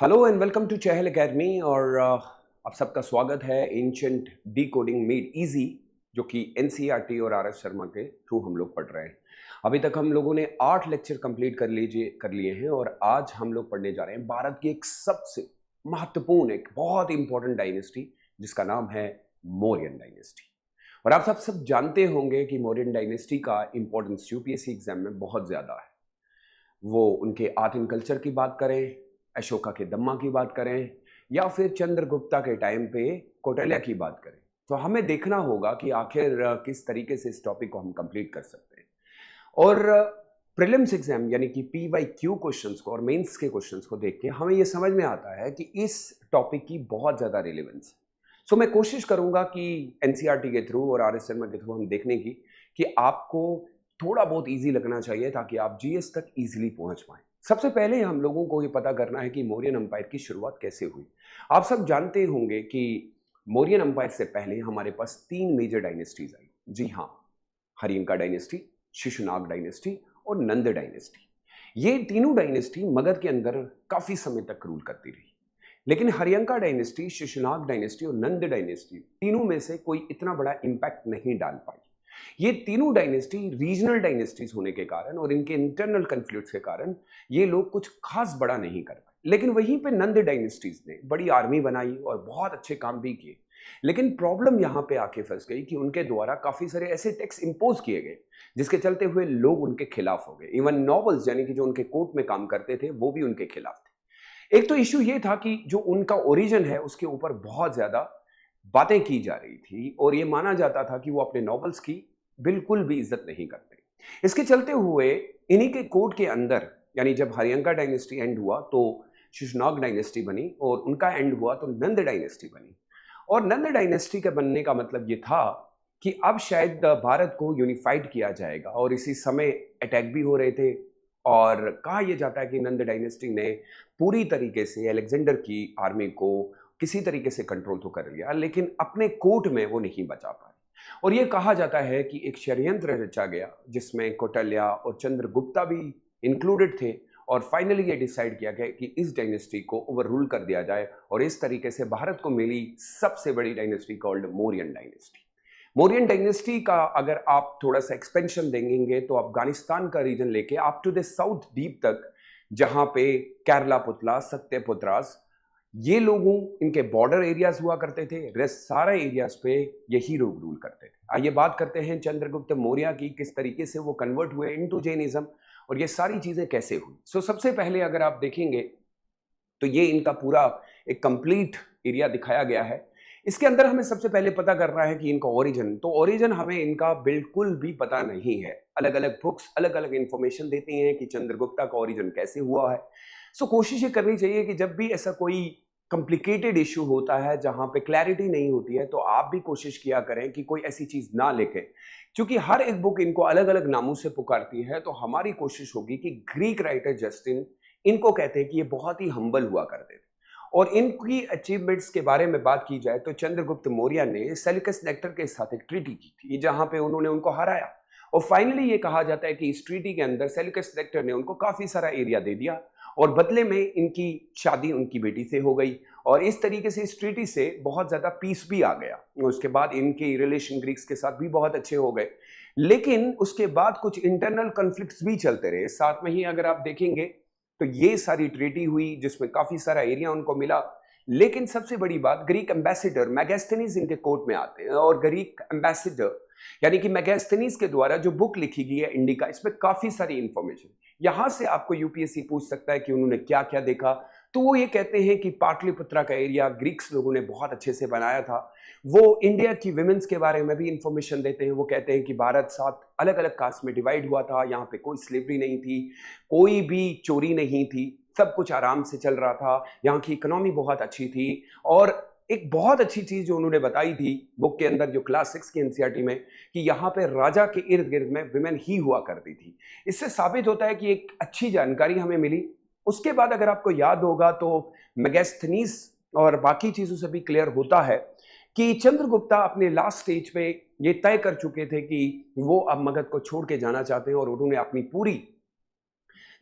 Hello and welcome to Chahal academy और आप सबका स्वागत है ancient decoding made easy जो कि एनसीईआरटी और आर एस शर्मा के थ्रू हम लोग पढ़ रहे हैं। अभी तक हम लोगों ने 8 लेक्चर कंप्लीट कर लिए हैं और आज हम लोग पढ़ने जा रहे हैं भारत की एक सबसे महत्वपूर्ण एक बहुत इंपॉर्टेंट डायनेस्टी जिसका नाम है मौर्यन डायनेस्टी। और आप सब जानते होंगे कि मौर्यन डायनेस्टी का इंपॉर्टेंस यूपीएससी एग्जाम में बहुत ज़्यादा है। वो उनके आर्ट एंड कल्चर की बात करें, अशोका के दम्मा की बात करें या फिर चंद्रगुप्ता के टाइम पे कौटिल्य की बात करें, तो हमें देखना होगा कि आखिर किस तरीके से इस टॉपिक को हम कंप्लीट कर सकते हैं। और प्रीलिम्स एग्जाम यानी कि PYQ क्वेश्चंस को और मेंस के क्वेश्चंस को देख के हमें ये समझ में आता है कि इस टॉपिक की बहुत ज़्यादा रिलेवेंस है। सो मैं कोशिश करूंगा कि एनसीईआरटी के थ्रू और RS शर्मा के थ्रू हम देखने की कि आपको थोड़ा बहुत इजी लगना चाहिए ताकि आप जीएस तक इजीली पहुंच पाएं। सबसे पहले हम लोगों को ये पता करना है कि मौर्यन एम्पायर की शुरुआत कैसे हुई। आप सब जानते होंगे कि मौर्यन एम्पायर से पहले हमारे पास 3 मेजर डायनेस्टीज आई। जी हाँ, हरियंका डायनेस्टी, शिशुनाग डायनेस्टी और नंद डायनेस्टी। ये तीनों डायनेस्टी मगध के अंदर काफी समय तक रूल करती रही, लेकिन हरियंका डायनेस्टी, शिशुनाग डायनेस्टी और नंद डायनेस्टी तीनों में से कोई इतना बड़ा इंपैक्ट नहीं डाल पाई। ये तीनों डायनेस्टी रीजनल डायनेस्टीज होने के कारण और इनके इंटरनल कन्फ्लिक्ट्स के कारण ये लोग कुछ खास बड़ा नहीं कर पाए। लेकिन वहीं पे नंद डायनेस्टीज ने बड़ी आर्मी बनाई और बहुत अच्छे काम भी किए। लेकिन प्रॉब्लम यहाँ पे आके फंस गई कि उनके द्वारा काफी सारे ऐसे टैक्स इंपोज किए गए जिसके चलते हुए लोग उनके खिलाफ हो गए। इवन नॉवेल्स यानी कि जो उनके कोर्ट में काम करते थे वो भी उनके खिलाफ थे। एक तो इश्यू ये था कि जो उनका ओरिजिन है उसके ऊपर बहुत ज्यादा बातें की जा रही थी और ये माना जाता था कि वो अपने नॉवेल्स की बिल्कुल भी इज्जत नहीं करते। इसके चलते हुए इन्हीं के कोर्ट के अंदर यानी जब हरियंका डायनेस्टी एंड हुआ तो शिशुनाग डायनेस्टी बनी और उनका एंड हुआ तो नंद डायनेस्टी बनी। और नंद डायनेस्टी के बनने का मतलब ये था कि अब शायद भारत को यूनिफाइड किया जाएगा और इसी समय अटैक भी हो रहे थे। और कहा यह जाता है कि नंद डायनेस्टी ने पूरी तरीके से अलेक्जेंडर की आर्मी को किसी तरीके से कंट्रोल तो कर लिया, लेकिन अपने कोर्ट में वो नहीं बचा पाए। और ये कहा जाता है कि एक षड्यंत्र रचा गया जिसमें कौटिल्य और चंद्रगुप्ता भी इंक्लूडेड थे और फाइनली ये डिसाइड किया गया कि इस डायनेस्टी को ओवर रूल कर दिया जाए और इस तरीके से भारत को मिली सबसे बड़ी dynasty called Mauryan dynasty. Mauryan dynasty का अगर आप थोड़ा सा एक्सपेंशन देंगे तो अफगानिस्तान का रीजन लेके आप टू द साउथ डीप तक, जहां पे केरला पुतला, सत्यपुत्रास, ये लोगों इनके बॉर्डर एरियाज हुआ करते थे। रेस्ट सारे एरियाज पे यही लोग रूल करते थे। आइए बात करते हैं चंद्रगुप्त मौर्य की, किस तरीके से वो कन्वर्ट हुए इनटू जैनिज्म और ये सारी चीजें कैसे हुई। सबसे पहले अगर आप देखेंगे तो ये इनका पूरा एक कंप्लीट एरिया दिखाया गया है। इसके अंदर हमें सबसे पहले पता करना है कि इनका ओरिजिन, तो ओरिजिन हमें इनका बिल्कुल भी पता नहीं है। अलग अलग बुक्स अलग अलग इंफॉर्मेशन देती हैं कि चंद्रगुप्ता का ओरिजिन कैसे हुआ है। कोशिश ये करनी चाहिए कि जब भी ऐसा कोई कॉम्प्लिकेटेड इशू होता है जहां पे क्लैरिटी नहीं होती है तो आप भी कोशिश किया करें कि कोई ऐसी चीज ना लिखें, क्योंकि हर एक बुक इनको अलग अलग नामों से पुकारती है। तो हमारी कोशिश होगी कि ग्रीक राइटर जस्टिन इनको कहते हैं कि ये बहुत ही हम्बल हुआ करते थे। और इनकी अचीवमेंट्स के बारे में बात की जाए तो चंद्रगुप्त मौर्य ने सेल्यूकस नेक्टर के साथ एक ट्रीटी की थी जहां पे उन्होंने उनको हराया और फाइनली ये कहा जाता है कि इस ट्रीटी के अंदर सेल्यूकस नेक्टर ने उनको काफी सारा एरिया दे दिया और बदले में इनकी शादी उनकी बेटी से हो गई और इस तरीके से इस ट्रीटी से बहुत ज्यादा पीस भी आ गया। उसके बाद इनके रिलेशन ग्रीक्स के साथ भी बहुत अच्छे हो गए, लेकिन उसके बाद कुछ इंटरनल कॉन्फ्लिक्ट्स भी चलते रहे साथ में ही। अगर आप देखेंगे तो ये सारी ट्रीटी हुई जिसमें काफी सारा एरिया उनको मिला, लेकिन सबसे बड़ी बात ग्रीक एम्बेसिडर मैगस्थनीज इनके कोर्ट में आते हैं और ग्रीक एम्बेसिडर यानी कि मैगस्थनीज के द्वारा जो बुक लिखी गई है इंडिका, इसमें काफी सारी इंफॉर्मेशन, यहां से आपको यूपीएससी पूछ सकता है कि उन्होंने क्या क्या देखा। तो वो ये कहते हैं कि पाटलिपुत्रा का एरिया ग्रीक्स लोगों ने बहुत अच्छे से बनाया था। वो इंडिया की विमेंस के बारे में भी इंफॉर्मेशन देते हैं। वो कहते हैं कि भारत 7 अलग अलग कास्ट में डिवाइड हुआ था, यहाँ पे कोई स्लेवरी नहीं थी, कोई भी चोरी नहीं थी, सब कुछ आराम से चल रहा था, यहाँ की इकोनॉमी बहुत अच्छी थी। और एक बहुत अच्छी चीज जो उन्होंने बताई थी बुक के अंदर, जो क्लास 6 की एनसीईआरटी में, कि यहाँ पे राजा के इर्द गिर्द में विमेन ही हुआ करती थी। इससे साबित होता है कि एक अच्छी जानकारी हमें मिली। उसके बाद अगर आपको याद होगा तो मेगास्थनीज और बाकी चीजों से भी क्लियर होता है कि चंद्रगुप्ता अपने लास्ट स्टेज पे ये तय कर चुके थे कि वो अब मगध को छोड़ के जाना चाहते हैं और उन्होंने अपनी पूरी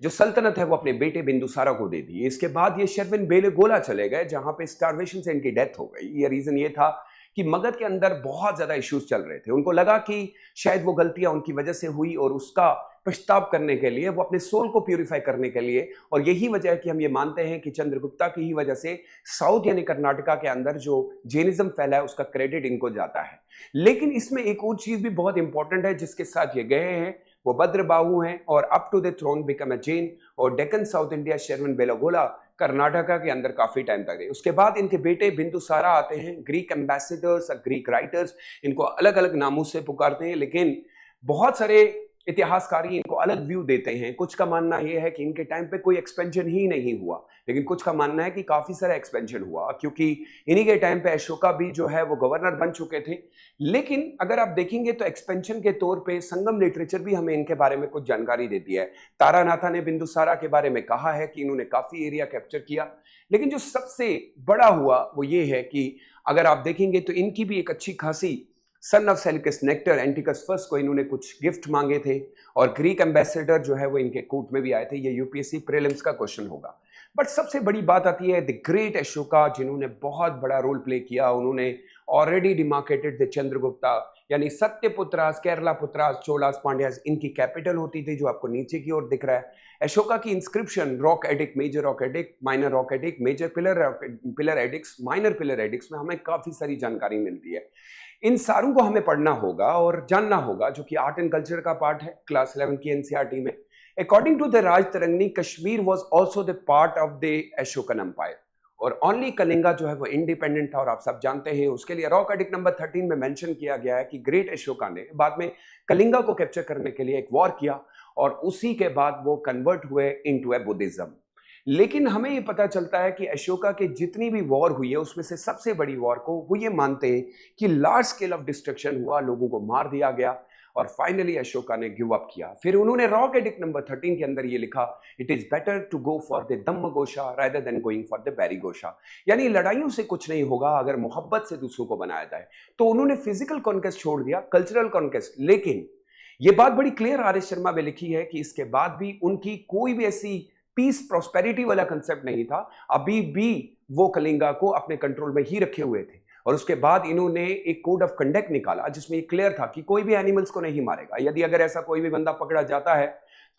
जो सल्तनत है वो अपने बेटे बिंदुसारा को दे दी। इसके बाद ये शरविन-बेलगोला चले गए, जहां पे स्टारवेशन से इनकी डेथ हो गई। ये रीजन ये था कि मगध के अंदर बहुत ज्यादा इश्यूज चल रहे थे। उनको लगा कि शायद वो गलतियां उनकी वजह से हुई और उसका पछताव करने के लिए, वो अपने सोल को प्यूरिफाई करने के लिए, और यही वजह है कि हम ये मानते हैं कि चंद्रगुप्ता की ही वजह से साउथ यानी कर्नाटका के अंदर जो जैनिज्म फैला है उसका क्रेडिट इनको जाता है। लेकिन इसमें एक और चीज भी बहुत इंपॉर्टेंट है जिसके साथ ये गए हैं, वो भद्रबाहु हैं और up to the throne become a Jain, और डेक्कन साउथ इंडिया शरविन-बेलगोला कर्नाटका के अंदर काफी टाइम तक रहे। उसके बाद इनके बेटे बिंदुसारा आते हैं। ग्रीक एम्बेसडर्स और ग्रीक राइटर्स इनको अलग अलग नामों से पुकारते हैं, लेकिन बहुत सारे इतिहासकारी इनको अलग व्यू देते हैं। कुछ का मानना यह है कि इनके टाइम पे कोई एक्सपेंशन ही नहीं हुआ, लेकिन कुछ का मानना है कि काफी सारा एक्सपेंशन हुआ, क्योंकि इन्हीं के टाइम पे अशोका भी जो है वो गवर्नर बन चुके थे। लेकिन अगर आप देखेंगे तो एक्सपेंशन के तौर पे संगम लिटरेचर भी हमें इनके बारे में कुछ जानकारी देती है। तारानाथा ने बिंदुसारा के बारे में कहा है कि इन्होंने काफी एरिया कैप्चर किया, लेकिन जो सबसे बड़ा हुआ वो ये है कि अगर आप देखेंगे तो इनकी भी एक अच्छी खासी son of Seleucus Nicator Antiochus first को इन्होंने कुछ गिफ्ट मांगे थे, और ग्रीक एम्बेसडर जो है वो इनके कोर्ट में भी आए थे। ये यूपीएससी प्रीलिम्स का क्वेश्चन होगा। बट सबसे बड़ी बात आती है द ग्रेट अशोका, जिन्होंने बहुत बड़ा रोल प्ले किया। उन्होंने ऑलरेडी डिमार्केटेड द चंद्रगुप्ता, यानी सत्यपुत्रास, केरला पुत्रास, चोलास, पांड्यास, इनकी कैपिटल होती थी, जो आपको नीचे की ओर दिख रहा है। अशोका की inscription rock edict, major rock edict, minor rock edict, major pillar edicts, minor pillar edicts में हमें काफी सारी जानकारी मिलती है। इन सारों को हमें पढ़ना होगा और जानना होगा, जो कि आर्ट एंड कल्चर का पार्ट है क्लास 11 की एनसीईआरटी में। According to the Rajatarangini, Kashmir was also the part of the Ashokan empire, और ओनली कलिंगा जो है वो इंडिपेंडेंट था। और आप सब जानते हैं उसके लिए रॉक एडिक्ट नंबर 13 में मेंशन किया गया है कि ग्रेट अशोका ने बाद में कलिंगा को कैप्चर करने के लिए एक वॉर किया, और उसी के बाद वो कन्वर्ट हुए इनटू ए बुद्धिज्म। लेकिन हमें ये पता चलता है कि अशोका के जितनी भी वॉर हुई है उसमें से सबसे बड़ी वॉर को वो ये मानते हैं कि लार्ज स्केल ऑफ डिस्ट्रक्शन हुआ, लोगों को मार दिया गया, और फाइनली अशोका ने गिव अप किया। फिर उन्होंने रॉक एडिक्ट नंबर 13 के अंदर ये लिखा, it is better to go for the Dhammaghosha rather than going for the Bherighosha, यानी लड़ाइयों से कुछ नहीं होगा अगर मोहब्बत से दूसरों को बनाया जाए। तो उन्होंने फिजिकल कॉन्क्वेस्ट छोड़ दिया, कल्चरल कॉन्क्वेस्ट। लेकिन ये बात बड़ी क्लियर आर एस शर्मा में लिखी है कि इसके बाद भी उनकी कोई भी ऐसी पीस प्रॉस्पेरिटी वाला कंसेप्ट नहीं था। अभी भी वो कलिंगा को अपने कंट्रोल में ही रखे हुए थे, और उसके बाद इन्होंने एक कोड ऑफ कंडक्ट निकाला जिसमें ये क्लियर था कि कोई भी एनिमल्स को नहीं मारेगा। यदि अगर ऐसा कोई भी बंदा पकड़ा जाता है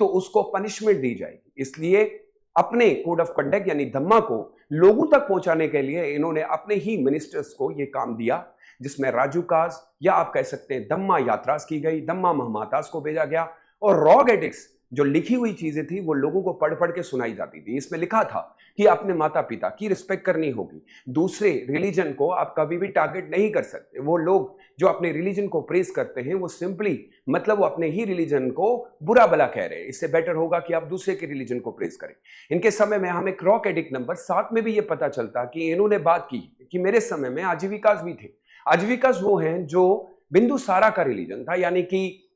तो उसको पनिशमेंट दी जाएगी। इसलिए अपने कोड ऑफ कंडक्ट यानी धम्मा को लोगों तक पहुंचाने के लिए इन्होंने अपने ही मिनिस्टर्स को यह काम दिया, जिसमें राजूकाज या आप कह सकते हैं धम्मा यात्रास की गई, धम्मा महमातास को भेजा गया, और रॉक एडिक्ट्स जो लिखी हुई चीजें थी वो लोगों को पढ़ पढ़ के सुनाई जाती थी। इसमें लिखा था कि अपने माता पिता की रिस्पेक्ट करनी होगी, दूसरे रिलीजन को आप कभी भी टारगेट नहीं कर सकते। वो लोग जो अपने रिलीजन को प्रेज करते हैं वो सिंपली मतलब वो अपने ही रिलीजन को बुरा भला कह रहे हैं। इससे बेटर होगा कि आप दूसरे के रिलीजन को प्रेज करें। इनके समय में हमें रॉक एडिक्ट नंबर 7 में भी ये पता चलता कि इन्होंने बात की कि मेरे समय में आजीविकास भी थे। आजीविकास वो हैं जो बिंदुसारा का रिलीजन था, यानी कि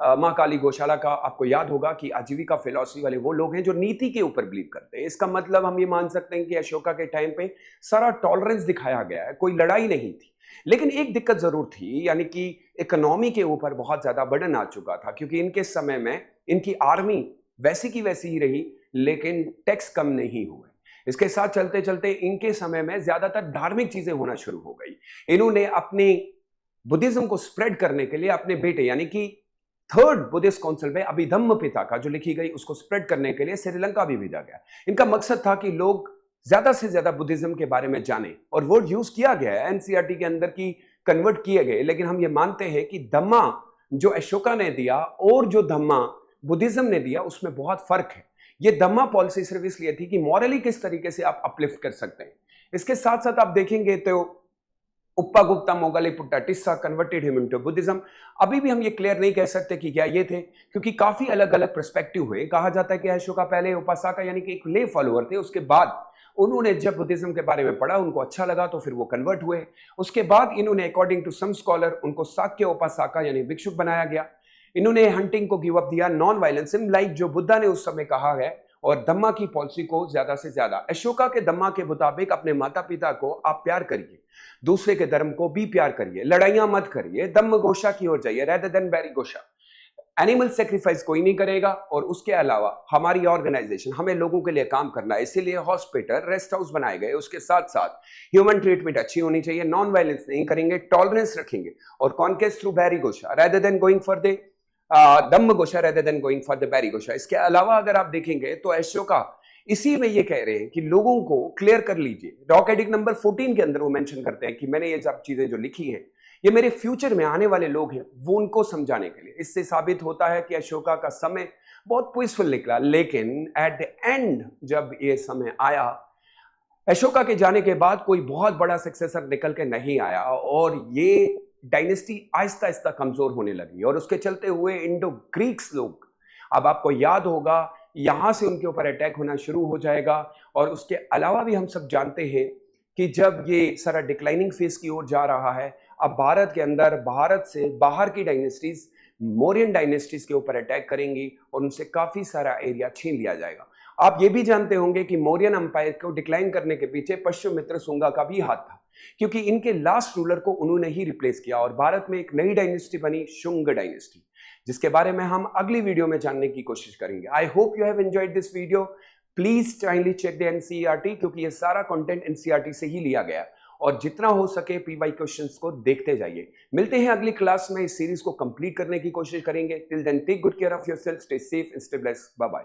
माँ काली गौशाला का आपको याद होगा कि आजीविका फिलॉसफी वाले वो लोग हैं जो नीति के ऊपर बिलीव करते हैं। इसका मतलब हम ये मान सकते हैं कि अशोका के टाइम पे सारा टॉलरेंस दिखाया गया है, कोई लड़ाई नहीं थी। लेकिन एक दिक्कत जरूर थी, यानी कि इकोनॉमी के ऊपर बहुत ज्यादा बर्डन आ चुका था, क्योंकि इनके समय में इनकी आर्मी वैसी की वैसी ही रही, लेकिन टैक्स कम नहीं हुए। इसके साथ चलते चलते इनके समय में ज्यादातर धार्मिक चीजें होना शुरू हो गई। इन्होंने अपने बुद्धिज्म को स्प्रेड करने के लिए अपने बेटे यानी कि थर्ड बुद्धिस्ट काउंसिल में अभिधम्म पिता का जो लिखी गई उसको स्प्रेड करने के लिए श्रीलंका भी भेजा गया। इनका मकसद था कि लोग ज्यादा से ज्यादा बुद्धिज्म के बारे में जाने, और वर्ड यूज किया गया है एनसीईआरटी के अंदर की कन्वर्ट किए गए। लेकिन हम ये मानते हैं कि धम्मा जो अशोका ने दिया और जो धम्मा बुद्धिज्म ने दिया उसमें बहुत फर्क है। ये धम्मा पॉलिसी सिर्फ इसलिए थी कि मॉरली किस तरीके से आप अपलिफ्ट कर सकते हैं। इसके साथ साथ आप देखेंगे तो Upagupta Moggaliputta Tissa converted him into Buddhism. अभी भी हम ये क्लियर नहीं कह सकते कि क्या ये थे, क्योंकि काफी अलग अलग पर्सपेक्टिव हुए। कहा जाता है कि अशोका पहले उपासका यानी कि एक ले फॉलोअर थे, उसके बाद उन्होंने जब बुद्धिज्म के बारे में पढ़ा उनको अच्छा लगा तो फिर वो कन्वर्ट हुए। उसके बाद इन्होंने अकॉर्डिंग टू सम स्कॉलर उनको साक्य उपासका यानी भिक्षुक बनाया गया। इन्होंने हंटिंग को गिव अप दिया, नॉन वायलेंस लाइक जो बुद्धा ने उस समय कहा है, और धम्मा की पॉलिसी को ज्यादा से ज्यादा। अशोका के धम्मा के मुताबिक अपने माता पिता को आप प्यार करिए, दूसरे के धर्म को भी प्यार करिए, लड़ाइयां मत करिए, धम्म घोषा की ओर जाइए rather than बैरी घोषा। एनिमल सेक्रीफाइस कोई नहीं करेगा, और उसके अलावा हमारी ऑर्गेनाइजेशन, हमें लोगों के लिए काम करना है, इसीलिए हॉस्पिटल, रेस्ट हाउस बनाए गए। उसके साथ साथ ह्यूमन ट्रीटमेंट अच्छी होनी चाहिए, नॉन वायलेंस नहीं करेंगे, टॉलरेंस रखेंगे, और conquest through Bherighosha rather than going for the Dhammaghosha rather than going for the Bherighosha. इसके अलावा अगर आप देखेंगे तो अशोका इसी में ये कह रहे हैं कि लोगों को क्लियर कर लीजिए। रॉक एडिक्ट नंबर 14 के अंदर वो मेंशन करते हैं कि मैंने ये सब चीजें जो लिखी हैं ये मेरे फ्यूचर में आने वाले लोग हैं वो उनको समझाने के लिए। इससे साबित होता है कि अशोका का समय बहुत पीसफुल निकला, लेकिन एट द एंड जब ये समय आया, अशोका के जाने के बाद कोई बहुत बड़ा सक्सेसर निकल के नहीं आया, और ये डायनेस्टी आहिस्ता आहिस्ता कमजोर होने लगी, और उसके चलते हुए इंडो ग्रीक्स लोग, अब आपको याद होगा, यहां से उनके ऊपर अटैक होना शुरू हो जाएगा। और उसके अलावा भी हम सब जानते हैं कि जब ये सारा डिक्लाइनिंग फेज की ओर जा रहा है, अब भारत के अंदर, भारत से बाहर की डायनेस्टीज मौर्यन डायनेस्टीज के ऊपर अटैक करेंगी और उनसे काफी सारा एरिया छीन लिया जाएगा। आप ये भी जानते होंगे कि मौर्यन अंपायर को डिक्लाइन करने के पीछे पुष्यमित्र शुंगा का भी हाथ था, क्योंकि इनके लास्ट रूलर को उन्होंने ही रिप्लेस किया, और भारत में एक नई डायनेस्टी बनी, शुंग डायनेस्टी, जिसके बारे में हम अगली वीडियो में जानने की कोशिश करेंगे। I hope you have enjoyed this video. Please kindly check the NCERT, क्योंकि ये सारा कंटेंट एनसीईआरटी से ही लिया गया, और जितना हो सके पीवाई क्वेश्चंस को देखते जाइए। मिलते हैं अगली क्लास में, इस सीरीज को कंप्लीट करने की कोशिश करेंगे। Till then take good care of yourself, stay safe and stay blessed, bye bye.